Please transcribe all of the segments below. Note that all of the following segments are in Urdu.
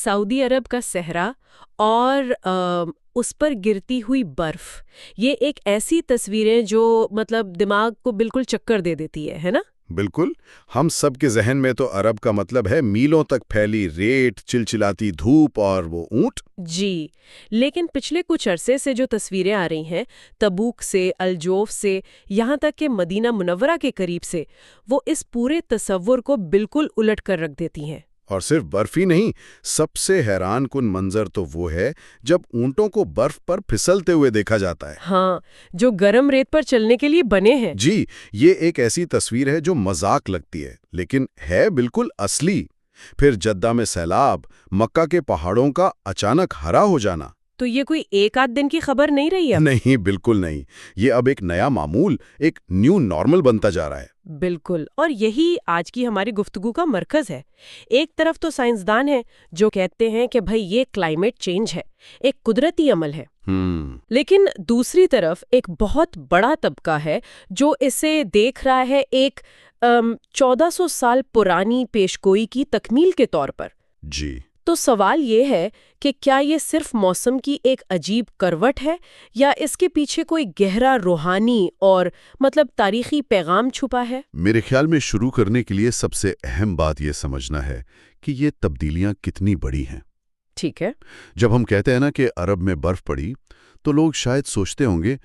سعودی عرب کا صحرا اور اس پر گرتی ہوئی برف، یہ ایک ایسی تصویریں جو مطلب دماغ کو بالکل چکر دے دیتی ہے نا؟ بالکل. ہم سب کے ذہن میں تو عرب کا مطلب ہے میلوں تک پھیلی ریت، چلچلاتی دھوپ اور وہ اونٹ. جی، لیکن پچھلے کچھ عرصے سے جو تصویریں آ رہی ہیں تبوک سے، الجوف سے، یہاں تک کہ مدینہ منورہ کے قریب سے، وہ اس پورے تصور کو بالکل الٹ کر رکھ دیتی ہیں. اور صرف برف ہی نہیں، سب سے حیران کن منظر تو وہ ہے جب اونٹوں کو برف پر پھسلتے ہوئے دیکھا جاتا ہے. ہاں، جو گرم ریت پر چلنے کے لیے بنے ہیں. جی، یہ ایک ایسی تصویر ہے جو مذاق لگتی ہے لیکن ہے بالکل اصلی. پھر جدہ میں سیلاب، مکہ کے پہاڑوں کا اچانک ہرا ہو جانا. تو یہ کوئی ایک آدھ دن کی خبر نہیں رہی اب؟ نہیں، بالکل نہیں. یہ اب ایک نیا معمول، ایک نیو نارمل بنتا جا رہا ہے. بالکل، اور یہی آج کی ہماری گفتگو کا مرکز ہے. ایک طرف تو سائنسدان ہیں جو کہتے ہیں کہ بھئی یہ کلائمیٹ چینج ہے، ایک قدرتی عمل ہے. لیکن دوسری طرف ایک بہت بڑا طبقہ ہے جو اسے دیکھ رہا ہے ایک 1400 سال پرانی پیشگوئی کی تکمیل کے طور پر. جی. تو سوال یہ ہے کہ کیا یہ صرف موسم کی ایک عجیب کروٹ ہے یا اس کے پیچھے کوئی گہرا روحانی اور مطلب تاریخی پیغام چھپا ہے؟ میرے خیال میں شروع کرنے کے لیے سب سے اہم بات یہ سمجھنا ہے کہ یہ تبدیلیاں کتنی بڑی ہیں. ٹھیک ہے. جب ہم کہتے ہیں نا کہ عرب میں برف پڑی تو لوگ شاید سوچتے ہوں گے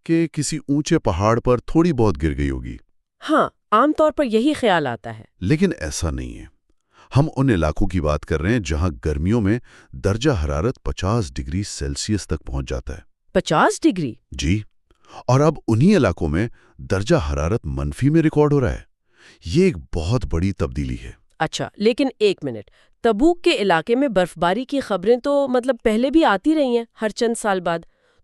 کہ کسی اونچے پہاڑ پر تھوڑی بہت گر گئی ہوگی. ہاں، عام طور پر یہی خیال آتا ہے. لیکن ایسا نہیں ہے. ہم ان علاقوں کی بات کر رہے ہیں جہاں گرمیوں میں درجہ حرارت 50 ڈگری سیلسیس تک پہنچ جاتا ہے. 50 ڈگری؟ جی. اور اب انہی علاقوں میں درجہ حرارت منفی میں ریکارڈ ہو رہا ہے. یہ ایک بہت بڑی تبدیلی ہے. اچھا، لیکن ایک منٹ، تبوک کے علاقے میں برف باری کی خبریں تو مطلب پہلے بھی آتی رہی ہیں ہر چند سال بعد.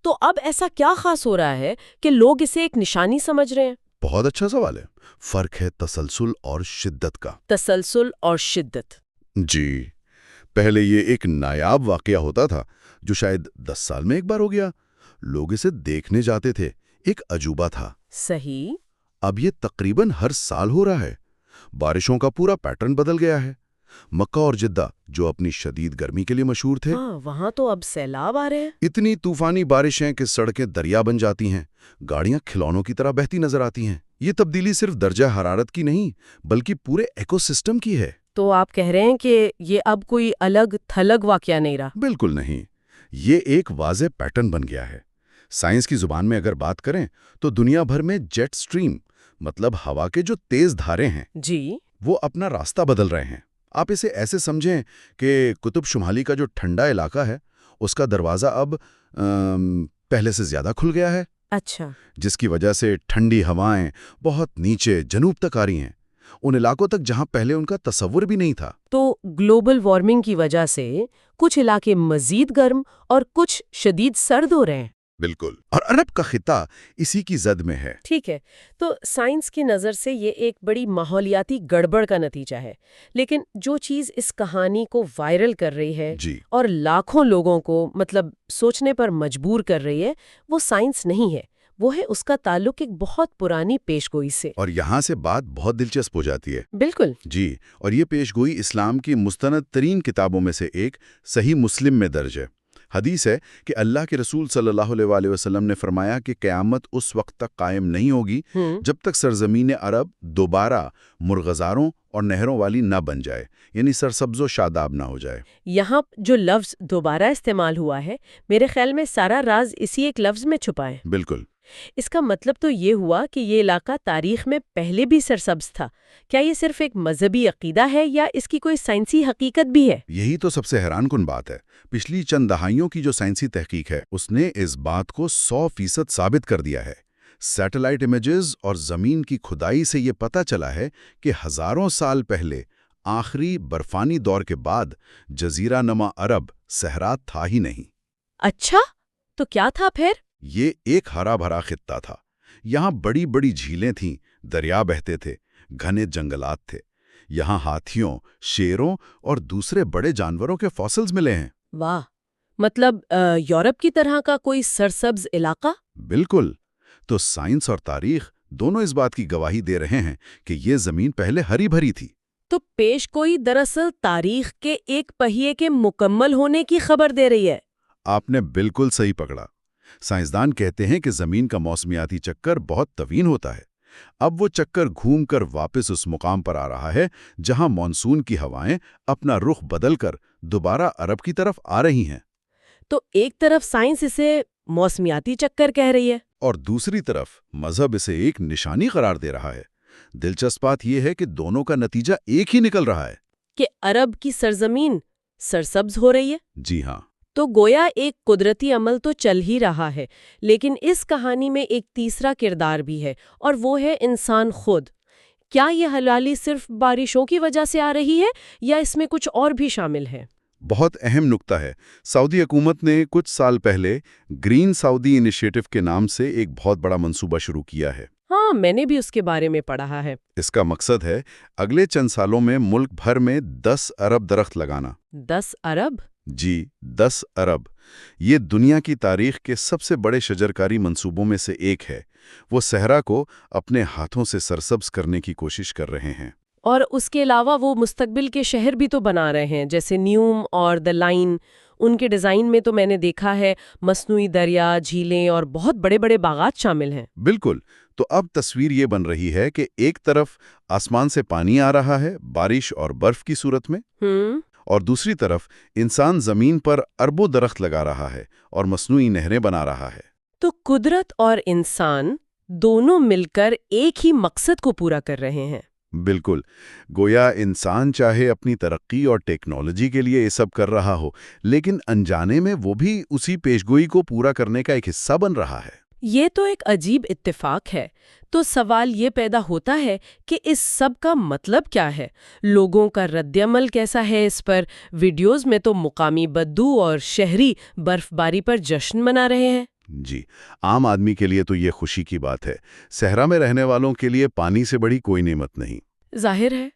تو اب ایسا کیا خاص ہو رہا ہے کہ لوگ اسے ایک نشانی سمجھ رہے ہیں؟ بہت اچھا سوال ہے. فرق ہے تسلسل اور شدت کا. تسلسل اور شدت. جی. پہلے یہ ایک نایاب واقعہ ہوتا تھا جو شاید 10 سال میں ایک بار ہو گیا. لوگ اسے دیکھنے جاتے تھے، ایک عجوبہ تھا. صحیح. اب یہ تقریباً ہر سال ہو رہا ہے. بارشوں کا پورا پیٹرن بدل گیا ہے. مکہ اور جدہ جو اپنی شدید گرمی کے لیے مشہور تھے، وہاں تو اب سیلاب آ رہے ہیں. اتنی طوفانی بارشیں کہ سڑکیں دریا بن جاتی ہیں، گاڑیاں کھلونوں کی طرح بہتی نظر آتی ہیں. یہ تبدیلی صرف درجہ حرارت کی نہیں بلکہ پورے ایکو سسٹم کی ہے. تو آپ کہہ رہے ہیں کہ یہ اب کوئی الگ تھلگ واقعہ نہیں رہا؟ بالکل نہیں. یہ ایک واضح پیٹرن بن گیا ہے. سائنس کی زبان میں اگر بات کریں تو دنیا بھر میں جیٹ سٹریم، مطلب ہوا کے جو تیز دھارے ہیں، جی، وہ اپنا راستہ بدل رہے ہیں. آپ اسے ایسے سمجھیں کہ قطب شمالی کا جو ٹھنڈا علاقہ ہے اس کا دروازہ اب پہلے سے زیادہ کھل گیا ہے. اچھا. جس کی وجہ سے ٹھنڈی ہوائیں بہت نیچے جنوب تک آ رہی ہیں، ان علاقوں تک جہاں پہلے ان کا تصور بھی نہیں تھا. تو گلوبل وارمنگ کی وجہ سے کچھ علاقے مزید گرم اور کچھ شدید سرد ہو رہے ہیں. بالکل. اور عرب کا خطہ اسی کی زد میں ہے. ٹھیک ہے، تو سائنس کی نظر سے یہ ایک بڑی ماحولیاتی گڑبڑ کا نتیجہ ہے، لیکن جو چیز اس کہانی کو وائرل کر رہی ہے جی. اور لاکھوں لوگوں کو مطلب سوچنے پر مجبور کر رہی ہے، وہ سائنس نہیں ہے، وہ ہے اس کا تعلق ایک بہت پرانی پیشگوئی سے. اور یہاں سے بات بہت دلچسپ ہو جاتی ہے. بالکل. جی. اور یہ پیشگوئی اسلام کی مستند ترین کتابوں میں سے ایک صحیح مسلم میں درج ہے. حدیث ہے کہ اللہ کے رسول صلی اللہ علیہ وآلہ وسلم نے فرمایا کہ قیامت اس وقت تک قائم نہیں ہوگی جب تک سرزمین عرب دوبارہ مرغزاروں اور نہروں والی نہ بن جائے، یعنی سرسبز و شاداب نہ ہو جائے. یہاں جو لفظ دوبارہ استعمال ہوا ہے، میرے خیال میں سارا راز اسی ایک لفظ میں چھپا ہے. بالکل. اس کا مطلب تو یہ ہوا کہ یہ علاقہ تاریخ میں پہلے بھی سرسبز تھا. کیا یہ صرف ایک مذہبی عقیدہ ہے یا اس کی کوئی سائنسی حقیقت بھی ہے؟ یہی تو سب سے حیران کن بات ہے. پچھلی چند دہائیوں کی جو سائنسی تحقیق ہے اس نے اس بات کو 100% ثابت کر دیا ہے. سیٹلائٹ امیجز اور زمین کی کھدائی سے یہ پتہ چلا ہے کہ ہزاروں سال پہلے آخری برفانی دور کے بعد جزیرہ نما عرب صحرا تھا ہی نہیں. اچھا، تو کیا تھا پھر؟ یہ ایک ہرا بھرا خطہ تھا. یہاں بڑی بڑی جھیلیں تھیں، دریا بہتے تھے، گھنے جنگلات تھے. یہاں ہاتھیوں، شیروں اور دوسرے بڑے جانوروں کے فاسلز ملے ہیں. واہ، مطلب یورپ کی طرح کا کوئی سرسبز علاقہ؟ بالکل. تو سائنس اور تاریخ دونوں اس بات کی گواہی دے رہے ہیں کہ یہ زمین پہلے ہری بھری تھی. تو پیش گوئی دراصل تاریخ کے ایک پہیے کے مکمل ہونے کی خبر دے رہی ہے۔ آپ نے بالکل صحیح پکڑا۔ سائنسدان کہتے ہیں کہ زمین کا موسمیاتی چکر بہت طویل ہوتا ہے۔ اب وہ چکر گھوم کر واپس اس مقام پر آ رہا ہے جہاں مانسون کی ہوائیں اپنا رخ بدل کر دوبارہ عرب کی طرف آ رہی ہیں۔ تو ایک طرف سائنس اسے موسمیاتی چکر کہہ رہی ہے اور دوسری طرف مذہب اسے ایک نشانی قرار دے رہا ہے۔ دلچسپ بات یہ ہے کہ دونوں کا نتیجہ ایک ہی نکل رہا ہے کہ عرب کی سرزمین سرسبز ہو رہی ہے۔ جی ہاں، تو گویا ایک قدرتی عمل تو چل ہی رہا ہے، لیکن اس کہانی میں ایک تیسرا کردار بھی ہے، اور وہ ہے انسان خود۔ کیا یہ حلالی صرف بارشوں کی وجہ سے آ رہی ہے یا اس میں کچھ اور بھی شامل ہے؟ بہت اہم نکتہ ہے۔ سعودی حکومت نے کچھ سال پہلے گرین سعودی انیشیٹو کے نام سے ایک بہت بڑا منصوبہ شروع کیا ہے۔ ہاں، میں نے بھی اس کے بارے میں پڑھا ہے۔ اس کا مقصد ہے اگلے چند سالوں میں ملک بھر میں 10 ارب درخت لگانا۔ 10 ارب؟ جی، 10 ارب۔ یہ دنیا کی تاریخ کے سب سے بڑے شجرکاری منصوبوں میں سے ایک ہے۔ وہ صحرا کو اپنے ہاتھوں سے سرسبز کرنے کی کوشش کر رہے ہیں۔ اور اس کے علاوہ وہ مستقبل کے شہر بھی تو بنا رہے ہیں، جیسے نیوم اور دا لائن۔ ان کے ڈیزائن میں تو میں نے دیکھا ہے مصنوعی دریا، جھیلیں اور بہت بڑے بڑے باغات شامل ہیں۔ بالکل۔ تو اب تصویر یہ بن رہی ہے کہ ایک طرف آسمان سے پانی آ رہا ہے بارش اور برف کی صورت میں، اور دوسری طرف انسان زمین پر اربوں درخت لگا رہا ہے اور مصنوعی نہریں بنا رہا ہے۔ تو قدرت اور انسان دونوں مل کر ایک ہی مقصد کو پورا کر رہے ہیں۔ بالکل، گویا انسان چاہے اپنی ترقی اور ٹیکنالوجی کے لیے یہ سب کر رہا ہو، لیکن انجانے میں وہ بھی اسی پیشگوئی کو پورا کرنے کا ایک حصہ بن رہا ہے۔ یہ تو ایک عجیب اتفاق ہے۔ تو سوال یہ پیدا ہوتا ہے کہ اس سب کا مطلب کیا ہے؟ لوگوں کا رد عمل کیسا ہے اس پر؟ ویڈیوز میں تو مقامی بدو اور شہری برف باری پر جشن منا رہے ہیں۔ جی، عام آدمی کے لیے تو یہ خوشی کی بات ہے۔ صحرا میں رہنے والوں کے لیے پانی سے بڑی کوئی نعمت نہیں، ظاہر ہے۔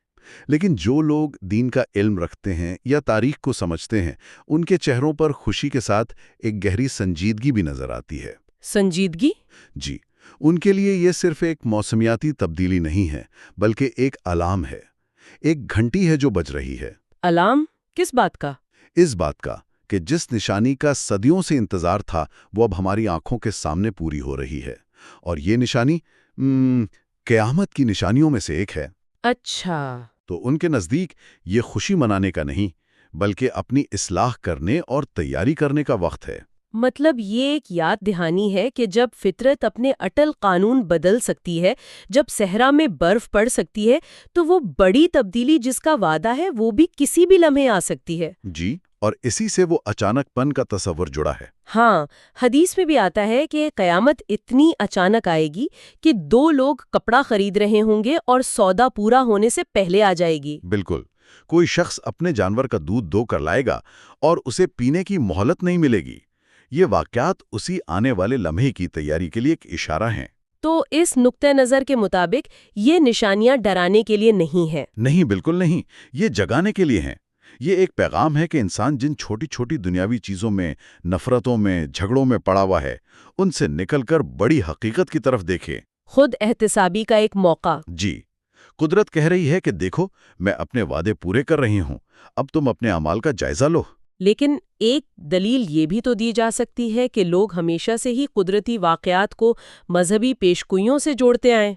لیکن جو لوگ دین کا علم رکھتے ہیں یا تاریخ کو سمجھتے ہیں، ان کے چہروں پر خوشی کے ساتھ ایک گہری سنجیدگی بھی نظر آتی ہے۔ سنجیدگی؟ جی، ان کے لیے یہ صرف ایک موسمیاتی تبدیلی نہیں ہے، بلکہ ایک الارم ہے، ایک گھنٹی ہے جو بج رہی ہے۔ الارم کس بات کا؟ اس بات کا کہ جس نشانی کا صدیوں سے انتظار تھا وہ اب ہماری آنکھوں کے سامنے پوری ہو رہی ہے، اور یہ نشانی قیامت کی نشانیوں میں سے ایک ہے۔ اچھا۔ تو ان کے نزدیک یہ خوشی منانے کا نہیں، بلکہ اپنی اصلاح کرنے اور تیاری کرنے کا وقت ہے۔ مطلب یہ ایک یاد دہانی ہے کہ جب فطرت اپنے اٹل قانون بدل سکتی ہے، جب صحرا میں برف پڑ سکتی ہے، تو وہ بڑی تبدیلی جس کا وعدہ ہے وہ بھی کسی بھی لمحے آ سکتی ہے۔ جی، اور اسی سے وہ اچانک پن کا تصور جڑا ہے۔ ہاں، حدیث میں بھی آتا ہے کہ قیامت اتنی اچانک آئے گی کہ 2 لوگ کپڑا خرید رہے ہوں گے اور سودا پورا ہونے سے پہلے آ جائے گی۔ بالکل، کوئی شخص اپنے جانور کا دودھ دو کر لائے گا اور اسے پینے کی مہلت نہیں ملے گی۔ یہ واقعات اسی آنے والے لمحے کی تیاری کے لیے ایک اشارہ ہیں۔ تو اس نقطہ نظر کے مطابق یہ نشانیاں ڈرانے کے لیے نہیں ہیں۔ نہیں، بالکل نہیں، یہ جگانے کے لیے ہیں۔ یہ ایک پیغام ہے کہ انسان جن چھوٹی چھوٹی دنیاوی چیزوں میں، نفرتوں میں، جھگڑوں میں پڑا ہوا ہے، ان سے نکل کر بڑی حقیقت کی طرف دیکھے۔ خود احتسابی کا ایک موقع۔ جی، قدرت کہہ رہی ہے کہ دیکھو، میں اپنے وعدے پورے کر رہی ہوں، اب تم اپنے اعمال کا جائزہ لو۔ لیکن ایک دلیل یہ بھی تو دی جا سکتی ہے کہ لوگ ہمیشہ سے ہی قدرتی واقعات کو مذہبی پیشگوئیوں سے جوڑتے آئیں۔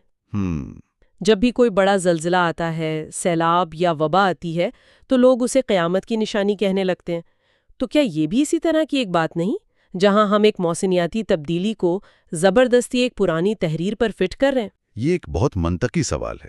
جب بھی کوئی بڑا زلزلہ آتا ہے، سیلاب یا وبا آتی ہے، تو لوگ اسے قیامت کی نشانی کہنے لگتے ہیں۔ تو کیا یہ بھی اسی طرح کی ایک بات نہیں، جہاں ہم ایک موسمیاتی تبدیلی کو زبردستی ایک پرانی تحریر پر فٹ کر رہے ہیں؟ یہ ایک بہت منطقی سوال ہے،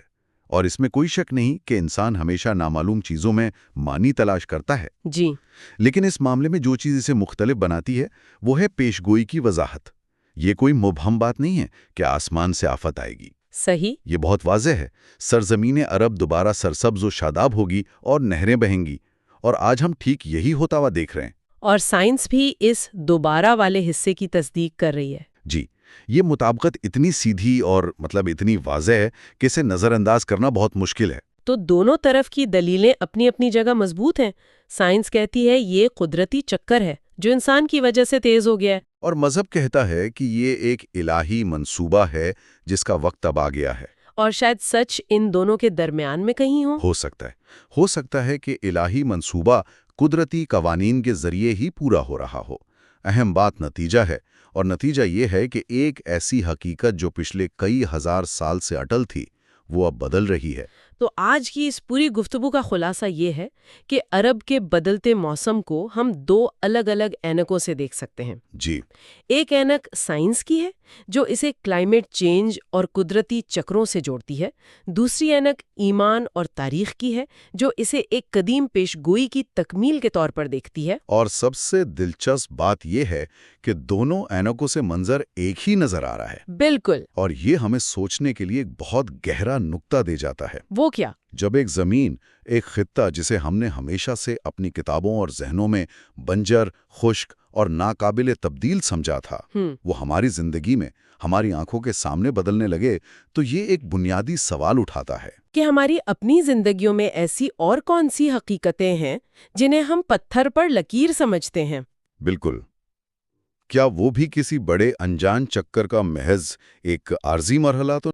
اور اس میں کوئی شک نہیں کہ انسان ہمیشہ نامعلوم چیزوں میں معنی تلاش کرتا ہے۔ جی، لیکن اس معاملے میں جو چیز اسے مختلف بناتی ہے وہ ہے پیشگوئی کی وضاحت۔ یہ کوئی مبہم بات نہیں ہے کہ آسمان سے آفت آئے گی۔ صحیح۔ یہ بہت واضح ہے، سرزمین عرب دوبارہ سرسبز و شاداب ہوگی اور نہریں بہیں گی، اور آج ہم ٹھیک یہی ہوتا ہوا دیکھ رہے ہیں۔ اور سائنس بھی اس دوبارہ والے حصے کی تصدیق کر رہی ہے۔ جی، یہ مطابقت اتنی سیدھی اور اتنی واضح ہے کہ اسے نظر انداز کرنا بہت مشکل ہے۔ تو دونوں طرف کی دلیلیں اپنی اپنی جگہ مضبوط ہیں۔ سائنس کہتی ہے یہ قدرتی چکر ہے جو انسان کی وجہ سے تیز ہو گیا ہے، اور مذہب کہتا ہے کہ یہ ایک الہی منصوبہ ہے جس کا وقت اب آ گیا ہے۔ اور شاید سچ ان دونوں کے درمیان میں کہیں ہو۔ ہو سکتا ہے کہ الہی منصوبہ قدرتی قوانین کے ذریعے ہی پورا ہو رہا ہو۔ اہم بات نتیجہ ہے، اور نتیجہ یہ ہے کہ ایک ایسی حقیقت جو پچھلے کئی ہزار سال سے اٹل تھی، وہ اب بدل رہی ہے۔ تو آج کی اس پوری گفتگو کا خلاصہ یہ ہے کہ عرب کے بدلتے موسم کو ہم دو الگ الگ اینکوں سے دیکھ سکتے ہیں۔ جی، ایک اینک سائنس کی ہے جو اسے کلائمیٹ چینج اور قدرتی چکروں سے جوڑتی ہے، دوسری اینک ایمان اور تاریخ کی ہے جو اسے ایک قدیم پیش گوئی کی تکمیل کے طور پر دیکھتی ہے۔ اور سب سے دلچسپ بات یہ ہے کہ دونوں اینکوں سے منظر ایک ہی نظر آ رہا ہے۔ بالکل۔ اور یہ ہمیں سوچنے کے لیے ایک بہت گہرا نقطہ دے جاتا ہے۔ وہ کیا؟ جب ایک زمین، ایک خطہ جسے ہم نے ہمیشہ سے اپنی کتابوں اور ذہنوں میں بنجر، خشک اور ناقابل تبدیل سمجھا تھا، وہ ہماری زندگی میں، ہماری آنکھوں کے سامنے بدلنے لگے، تو یہ ایک بنیادی سوال اٹھاتا ہے کہ ہماری اپنی زندگیوں میں ایسی اور کون سی حقیقتیں ہیں جنہیں ہم پتھر پر لکیر سمجھتے ہیں؟ بالکل۔ کیا وہ بھی کسی بڑے انجان چکر کا محض ایک عارضی مرحلہ تو